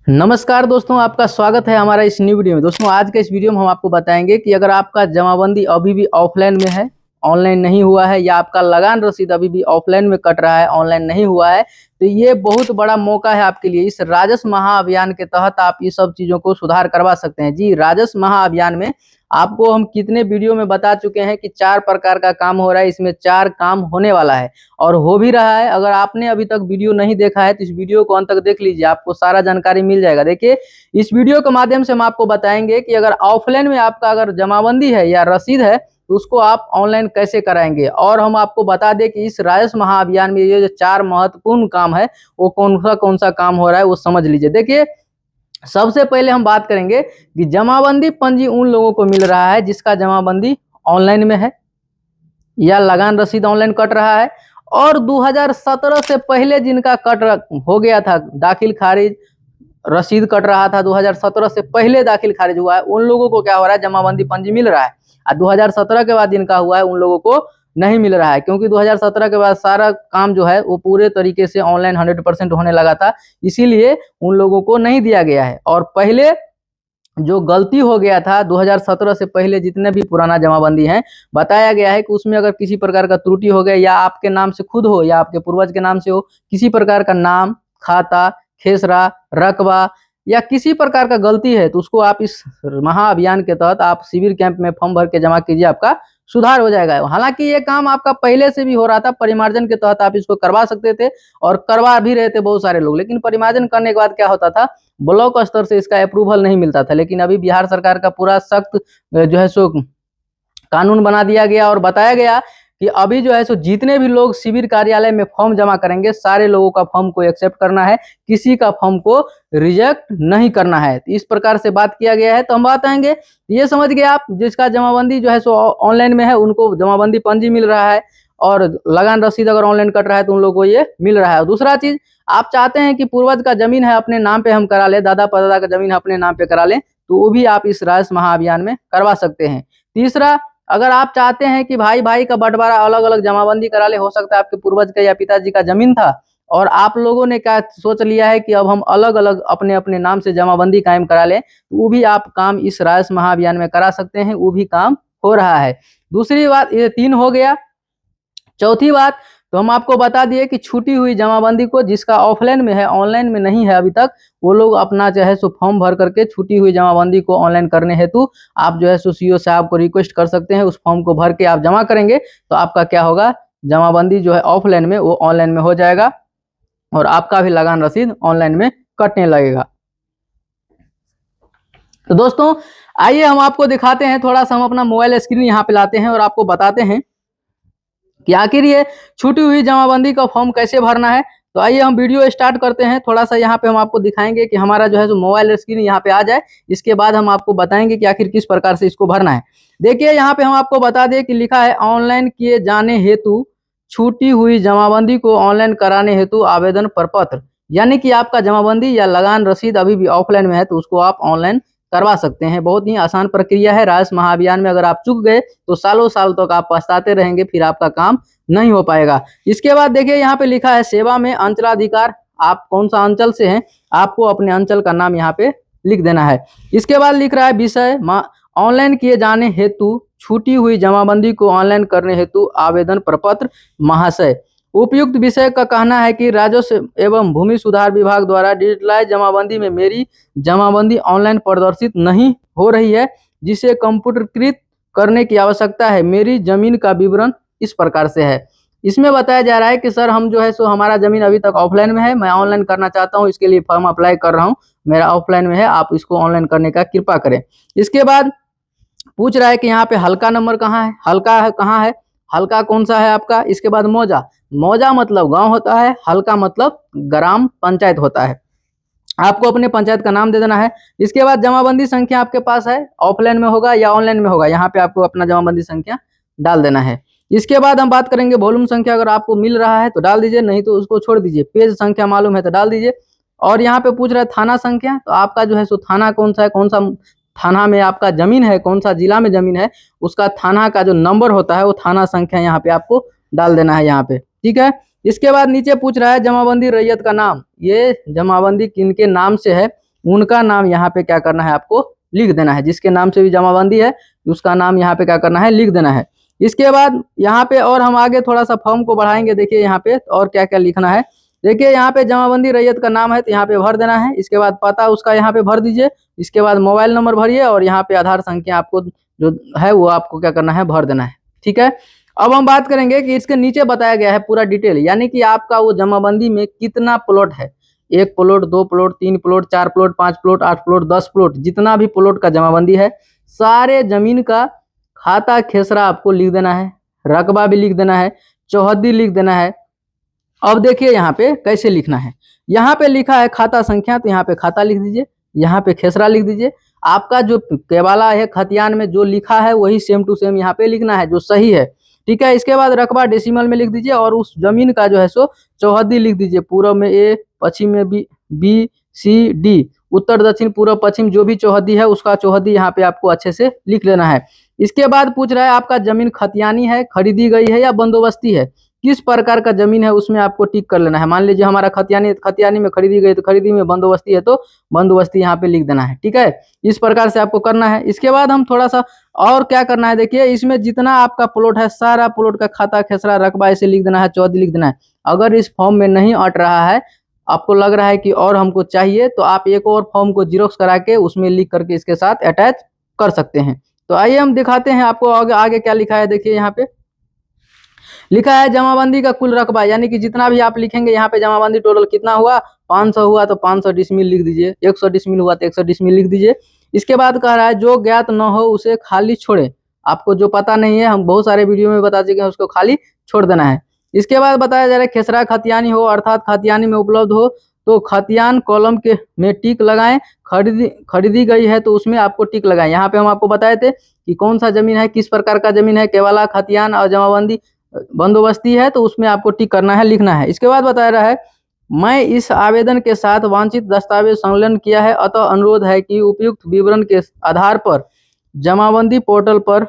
नमस्कार दोस्तों, आपका स्वागत है हमारा इस न्यू वीडियो में। दोस्तों आज के इस वीडियो में हम आपको बताएंगे कि अगर आपका जमाबंदी अभी भी ऑफलाइन में है, ऑनलाइन नहीं हुआ है, या आपका लगान रसीद अभी भी ऑफलाइन में कट रहा है, ऑनलाइन नहीं हुआ है, तो ये बहुत बड़ा मौका है आपके लिए। इस राजस्व महाअभियान के तहत आप ये सब चीज़ों को सुधार करवा सकते हैं। जी, राजस्व महाअभियान में आपको हम कितने वीडियो में बता चुके हैं कि 4 प्रकार का काम हो रहा है, इसमें 4 काम होने वाला है और हो भी रहा है। अगर आपने अभी तक वीडियो नहीं देखा है तो इस वीडियो को अंत तक देख लीजिए, आपको सारा जानकारी मिल जाएगा। देखिए, इस वीडियो के माध्यम से हम आपको बताएंगे कि अगर ऑफलाइन में आपका अगर जमाबंदी है या रसीद है तो उसको आप ऑनलाइन कैसे कराएंगे, और हम आपको बता दें कि इस राजस्व महाअभियान में ये जो 4 महत्वपूर्ण काम है वो कौन सा काम हो रहा है वो समझ लीजिए। देखिए, सबसे पहले हम बात करेंगे कि जमाबंदी पंजी उन लोगों को मिल रहा है जिसका जमाबंदी ऑनलाइन में है या लगान रसीद ऑनलाइन कट रहा है, और 2017 से पहले जिनका हो गया था दाखिल खारिज, रसीद कट रहा था 2017 से पहले दाखिल खारिज हुआ है, उन लोगों को क्या हो रहा है, जमाबंदी पंजी मिल रहा है। और 2017 के बाद जिनका हुआ है उन लोगों को नहीं मिल रहा है, क्योंकि 2017 के बाद सारा काम जो है वो पूरे तरीके से ऑनलाइन 100% होने लगा था, इसीलिए उन लोगों को नहीं दिया गया है। और पहले जो गलती हो गया था 2017 से पहले जितने भी पुराना जमाबंदी है, बताया गया है कि उसमें अगर किसी प्रकार का त्रुटि हो गया, या आपके नाम से खुद हो या आपके पूर्वज के नाम से हो, किसी प्रकार का नाम, खाता, खेसरा, रकबा या किसी प्रकार का गलती है, तो उसको आप इस महाअभियान के तहत आप शिविर कैंप में फॉर्म भर के जमा कीजिए, आपका सुधार हो जाएगा। हालांकि ये काम आपका पहले से भी हो रहा था, परिमार्जन के तहत आप इसको करवा सकते थे और करवा भी रहे थे बहुत सारे लोग, लेकिन परिमार्जन करने के बाद क्या होता था, ब्लॉक स्तर से इसका अप्रूवल नहीं मिलता था। लेकिन अभी बिहार सरकार का पूरा सख्त जो है सो कानून बना दिया गया और बताया गया कि अभी जो है सो जितने भी लोग शिविर कार्यालय में फॉर्म जमा करेंगे, सारे लोगों का फॉर्म को एक्सेप्ट करना है, किसी का फॉर्म को रिजेक्ट नहीं करना है। इस प्रकार से बात किया गया है। तो हम बात आएंगे, ये समझ गए आप, जिसका जमाबंदी जो है सो ऑनलाइन में है उनको जमाबंदी पंजी मिल रहा है, और लगान रसीद अगर ऑनलाइन कट रहा है तो उन लोगों को ये मिल रहा है। दूसरा चीज, आप चाहते हैं कि पूर्वज का जमीन है अपने नाम पे हम करा ले, दादा परदादा का जमीन अपने नाम पे करा ले, तो वो भी आप इस राजस्व महाअभियान में करवा सकते हैं। तीसरा, अगर आप चाहते हैं कि भाई भाई का बंटवारा अलग अलग जमाबंदी करा ले, हो सकता है आपके पूर्वज का या पिताजी का जमीन था और आप लोगों ने क्या सोच लिया है कि अब हम अलग अलग अपने अपने नाम से जमाबंदी कायम करा लें, तो वो भी आप काम इस राजस्व महाअभियान में करा सकते हैं, वो भी काम हो रहा है। दूसरी बात, ये 3 हो गया। चौथी बात, तो हम आपको बता दिए कि छूटी हुई जमाबंदी को, जिसका ऑफलाइन में है, ऑनलाइन में नहीं है अभी तक, वो लोग अपना जो है सो फॉर्म भर करके छूटी हुई जमाबंदी को ऑनलाइन करने हेतु आप जो है सो सीओ साहब को रिक्वेस्ट कर सकते हैं। उस फॉर्म को भर के आप जमा करेंगे तो आपका क्या होगा, जमाबंदी जो है ऑफलाइन में वो ऑनलाइन में हो जाएगा और आपका भी लगान रसीद ऑनलाइन में कटने लगेगा। तो दोस्तों आइए हम आपको दिखाते हैं, थोड़ा सा हम अपना मोबाइल स्क्रीन यहाँ पे लाते हैं और आपको बताते हैं कि आखिर ये छूटी हुई जमाबंदी का फॉर्म कैसे भरना है। तो आइए हम वीडियो स्टार्ट करते हैं। थोड़ा सा यहाँ पे हम आपको दिखाएंगे कि हमारा जो है जो मोबाइल स्क्रीन यहाँ पे आ जाए, इसके बाद हम आपको बताएंगे कि आखिर किस प्रकार से इसको भरना है। देखिए, यहाँ पे हम आपको बता दें कि लिखा है, ऑनलाइन किए जाने हेतु छूटी हुई जमाबंदी को ऑनलाइन कराने हेतु आवेदन प्रपत्र, यानी कि आपका जमाबंदी या लगान रसीद अभी भी ऑफलाइन में है तो उसको आप ऑनलाइन करवा सकते हैं। बहुत ही आसान प्रक्रिया है। राजस्व महाअभियान में अगर आप चूक गए तो सालों साल तक आप पछताते रहेंगे, फिर आपका काम नहीं हो पाएगा। इसके बाद देखिए, यहाँ पे लिखा है, सेवा में अंचलाधिकार, आप कौन सा अंचल से हैं, आपको अपने अंचल का नाम यहाँ पे लिख देना है। इसके बाद लिख रहा है, विषय ऑनलाइन किए जाने हेतु छूटी हुई जमाबंदी को ऑनलाइन करने हेतु आवेदन प्रपत्र महाशय। उपयुक्त विषय का कहना है कि राजस्व एवं भूमि सुधार विभाग द्वारा डिजिटलाइज जमाबंदी में मेरी जमाबंदी ऑनलाइन प्रदर्शित नहीं हो रही है, जिसे कंप्यूटरीकृत करने की आवश्यकता है। मेरी जमीन का विवरण इस प्रकार से है। इसमें बताया जा रहा है कि सर, हम जो है सो हमारा जमीन अभी तक ऑफलाइन में है, मैं ऑनलाइन करना चाहता हूँ, इसके लिए फॉर्म अप्लाई कर रहा हूँ, मेरा ऑफलाइन में है, आप इसको ऑनलाइन करने का कृपा करें। इसके बाद पूछ रहा है कि यहाँ पे हल्का नंबर कहाँ है, हल्का है कहाँ है, हल्का कौन सा है आपका। इसके बाद मौजा, मौजा मतलब गांव होता है, हल्का मतलब ग्राम पंचायत होता है, आपको अपने पंचायत का नाम दे देना है। इसके बाद जमाबंदी संख्या आपके पास है, ऑफलाइन में होगा या ऑनलाइन में होगा, यहाँ पे आपको अपना जमाबंदी संख्या डाल देना है। इसके बाद हम बात करेंगे वॉल्यूम संख्या, अगर आपको मिल रहा है तो डाल दीजिए, नहीं तो उसको छोड़ दीजिए। पेज संख्या मालूम है तो डाल दीजिए। और यहाँ पे पूछ रहा है थाना संख्या, तो आपका जो है सो थाना कौन सा है, कौन सा थाना में आपका जमीन है, कौन सा जिला में जमीन है, उसका थाना का जो नंबर होता है वो थाना संख्या यहाँ पे आपको डाल देना है यहाँ पे, ठीक है। इसके बाद नीचे पूछ रहा है जमाबंदी रैयत का नाम, ये जमाबंदी किनके नाम से है, उनका नाम यहाँ पे क्या करना है, आपको लिख देना है। जिसके नाम से भी जमाबंदी है उसका नाम यहाँ पे क्या करना है, लिख देना है। इसके बाद यहाँ पे और हम आगे थोड़ा सा फॉर्म को बढ़ाएंगे। देखिए यहाँ पे और क्या क्या लिखना है। देखिए यहाँ पे जमाबंदी रैयत का नाम है तो यहाँ पे भर देना है। इसके बाद पता उसका यहाँ पे भर दीजिए। इसके बाद मोबाइल नंबर भरिए और यहाँ पे आधार संख्या आपको जो है वो आपको क्या करना है, भर देना है। ठीक है। अब हम बात करेंगे कि इसके नीचे बताया गया है पूरा डिटेल, यानी कि आपका वो जमाबंदी में कितना प्लॉट है, 1 plot, 2 plot, 3 plot, 4 plot, 5 plot, 8 plot, 10 plot, जितना भी प्लॉट का जमाबंदी है सारे जमीन का खाता खेसरा आपको लिख देना है, रकबा भी लिख देना है, चौहद्दी लिख देना है। अब देखिए यहाँ पे कैसे लिखना है। यहाँ पे लिखा है खाता संख्या, तो यहाँ पे खाता लिख दीजिए, यहाँ पे खेसरा लिख दीजिए। आपका जो केवाला है खतियान में जो लिखा है वही सेम टू सेम यहाँ पे लिखना है जो सही है। ठीक है। इसके बाद रकबा डेसिमल में लिख दीजिए और उस जमीन का जो है सो चौहद्दी लिख दीजिए। पूर्व में ए, पश्चिम में बी सी डी, उत्तर दक्षिण पूर्व पश्चिम जो भी चौहद्दी है उसका चौहद्दी यहाँ पे आपको अच्छे से लिख लेना है। इसके बाद पूछ रहा है आपका जमीन खतियानी है, खरीदी गई है या बंदोबस्ती है, किस प्रकार का जमीन है उसमें आपको टिक कर लेना है। मान लीजिए हमारा खतियानी में खरीदी गई तो खरीदी में, बंदोबस्ती है तो बंदोबस्ती यहाँ पे लिख देना है। ठीक है। इस प्रकार से आपको करना है। इसके बाद हम थोड़ा सा और क्या करना है, देखिए इसमें जितना आपका प्लॉट है सारा प्लॉट का खाता खेसरा रकबा ऐसे लिख देना है, चौहद्दी लिख देना है। अगर इस फॉर्म में नहीं अट रहा है, आपको लग रहा है कि और हमको चाहिए, तो आप एक और फॉर्म को जीरोक्स करा के उसमें लिख करके इसके साथ अटैच कर सकते हैं। तो आइए हम दिखाते हैं आपको आगे क्या लिखा है। देखिए यहाँ पे लिखा है जमाबंदी का कुल रकबा, यानी कि जितना भी आप लिखेंगे यहाँ पे जमाबंदी टोटल कितना हुआ, 500 हुआ तो 500 डिसमिल लिख दीजिए, 100 डिसमिल हुआ तो 100 डिसमिल लिख दीजिए। इसके बाद कह रहा है जो ज्ञात न हो उसे खाली छोड़े। आपको जो पता नहीं है, हम बहुत सारे वीडियो में बता चुके हैं, उसको खाली छोड़ देना है। इसके बाद बताया जा रहा है खेसरा खतियानी हो अर्थात खतियानी में उपलब्ध हो तो खतियान कॉलम के में टिक लगाएं, खरीदी गई है तो उसमें आपको टिक लगाएं। यहाँ पे हम आपको बताए थे कि कौन सा जमीन है, किस प्रकार का जमीन है, केवाला, खतियान और जमाबंदी बंदोबस्ती है तो उसमें आपको टिक करना है, लिखना है। इसके बाद बताया रहा है मैं इस आवेदन के साथ वांछित दस्तावेज संलग्न किया है, अतः अनुरोध है कि उपयुक्त विवरण के आधार पर जमाबंदी पोर्टल पर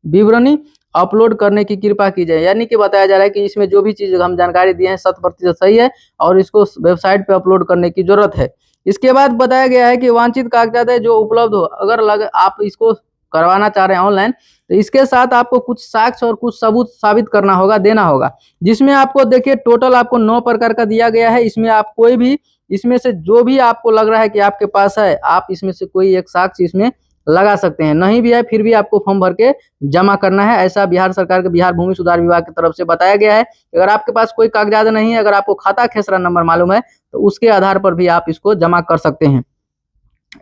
विवरणी अपलोड करने की कृपा की जाए। यानी कि बताया जा रहा है कि इसमें जो भी चीज हम जानकारी दिए हैं 100% सही है और इसको वेबसाइट पे अपलोड करने की जरूरत है। इसके बाद बताया गया है कि वांछित कागजात है जो उपलब्ध हो, अगर आप इसको करवाना चाह रहे हैं ऑनलाइन तो इसके साथ आपको कुछ साक्ष्य और कुछ सबूत साबित करना होगा, देना होगा, जिसमें आपको देखिए टोटल आपको 9 प्रकार का दिया गया है। इसमें आप कोई भी इसमें से जो भी आपको लग रहा है कि आपके पास है, आप इसमें से कोई एक साक्ष्य इसमें लगा सकते हैं। नहीं भी है फिर भी आपको फॉर्म भर के जमा करना है, ऐसा बिहार सरकार के बिहार भूमि सुधार विभाग की तरफ से बताया गया है। अगर आपके पास कोई कागजात नहीं है, अगर आपको खाता खेसरा नंबर मालूम है तो उसके आधार पर भी आप इसको जमा कर सकते हैं।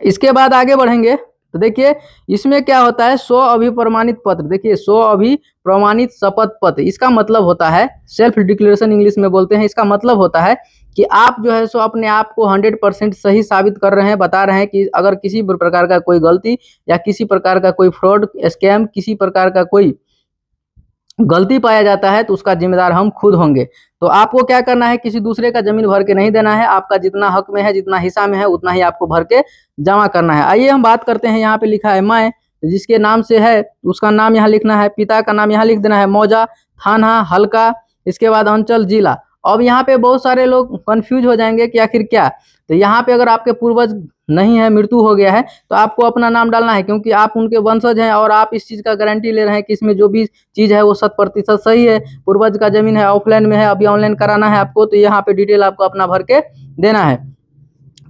इसके बाद आगे बढ़ेंगे तो देखिए इसमें क्या होता है, 100 अभिप्रमाणित पत्र। देखिए 100 अभिप्रमाणित शपथ पत्र, इसका मतलब होता है सेल्फ डिक्लेरेशन इंग्लिश में बोलते हैं। इसका मतलब होता है कि आप जो है सो अपने आप को 100% सही साबित कर रहे हैं, बता रहे हैं कि अगर किसी प्रकार का कोई गलती या किसी प्रकार का कोई फ्रॉड स्कैम, किसी प्रकार का कोई गलती पाया जाता है तो उसका जिम्मेदार हम खुद होंगे। तो आपको क्या करना है, किसी दूसरे का जमीन भर के नहीं देना है, आपका जितना हक में है, जितना हिस्सा में है उतना ही आपको भर के जमा करना है। आइए हम बात करते हैं। यहाँ पे लिखा है मैं, जिसके नाम से है उसका नाम यहाँ लिखना है, पिता का नाम यहाँ लिख देना है, मौजा, थाना, हल्का, इसके बाद अंचल, जिला। अब यहाँ पे बहुत सारे लोग कंफ्यूज हो जाएंगे कि आखिर क्या, तो यहाँ पे अगर आपके पूर्वज नहीं है, मृत्यु हो गया है, तो आपको अपना नाम डालना है, क्योंकि आप उनके वंशज हैं और आप इस चीज का गारंटी ले रहे हैं कि इसमें जो भी चीज है वो 100% सही है। पूर्वज का जमीन है, ऑफलाइन में है, अभी ऑनलाइन कराना है आपको, तो यहाँ पे डिटेल आपको अपना भर के देना है।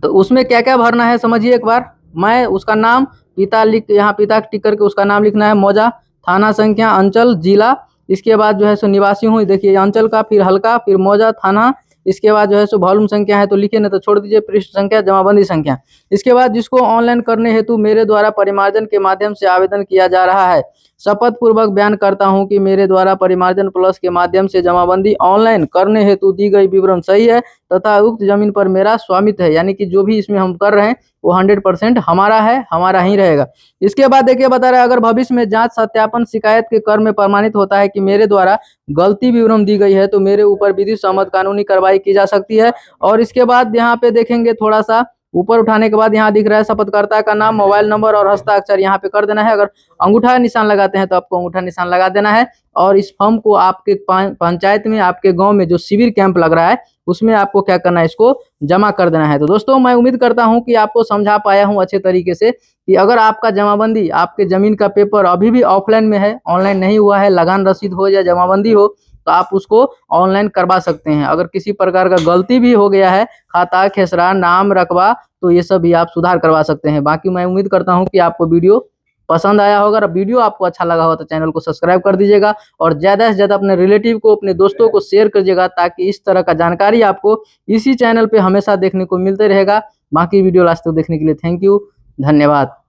तो उसमें क्या क्या भरना है समझिए एक बार। मैं, उसका नाम, पिता लिख, यहाँ पिता टिक करके उसका नाम लिखना है, मौजा, थाना संख्या, अंचल, जिला, इसके बाद जो है सो निवासी हूँ, देखिए अंचल का, फिर हल्का, फिर मौजा, थाना, इसके बाद जो है सो वॉल्यूम संख्या है तो लिखिए, नहीं तो छोड़ दीजिए, पृष्ठ संख्या, जमाबंदी संख्या। इसके बाद जिसको ऑनलाइन करने हेतु मेरे द्वारा परिमार्जन के माध्यम से आवेदन किया जा रहा है, शपथ पूर्वक बयान करता हूं कि मेरे द्वारा परिमार्जन प्लस के माध्यम से जमाबंदी ऑनलाइन करने हेतु दी गई विवरण सही है तथा उक्त जमीन पर मेरा स्वामित्व है। यानी कि जो भी इसमें हम कर रहे हैं वो 100% हमारा है, हमारा ही रहेगा। इसके बाद देखिए बता रहा है अगर भविष्य में जांच सत्यापन शिकायत के क्रम में प्रमाणित होता है कि मेरे द्वारा गलती विवरण दी गई है तो मेरे ऊपर विधि सम्मत कानूनी कार्रवाई की जा सकती है। और इसके बाद यहाँ पे देखेंगे थोड़ा सा ऊपर उठाने के बाद यहाँ दिख रहा है शपथकर्ता का नाम, मोबाइल नंबर और हस्ताक्षर यहाँ पे कर देना है। अगर अंगूठा निशान लगाते हैं तो आपको अंगूठा निशान लगा देना है। और इस फॉर्म को आपके पंचायत में, आपके गांव में जो शिविर कैंप लग रहा है उसमें आपको क्या करना है, इसको जमा कर देना है। तो दोस्तों मैं उम्मीद करता हूं कि आपको समझा पाया हूं अच्छे तरीके से कि अगर आपका जमाबंदी, आपके जमीन का पेपर अभी भी ऑफलाइन में है, ऑनलाइन नहीं हुआ है, लगान रसीद हो या जमाबंदी हो, तो आप उसको ऑनलाइन करवा सकते हैं। अगर किसी प्रकार का गलती भी हो गया है, खाता खेसरा नाम रकबा, तो ये सब भी आप सुधार करवा सकते हैं। बाकी मैं उम्मीद करता हूं कि आपको वीडियो पसंद आया होगा। अगर वीडियो आपको अच्छा लगा हो तो चैनल को सब्सक्राइब कर दीजिएगा और ज़्यादा से ज़्यादा अपने रिलेटिव को, अपने दोस्तों को शेयर करिएगा, ताकि इस तरह का जानकारी आपको इसी चैनल पे हमेशा देखने को मिलते रहेगा। बाकी वीडियो लास्ट तक देखने के लिए थैंक यू, धन्यवाद।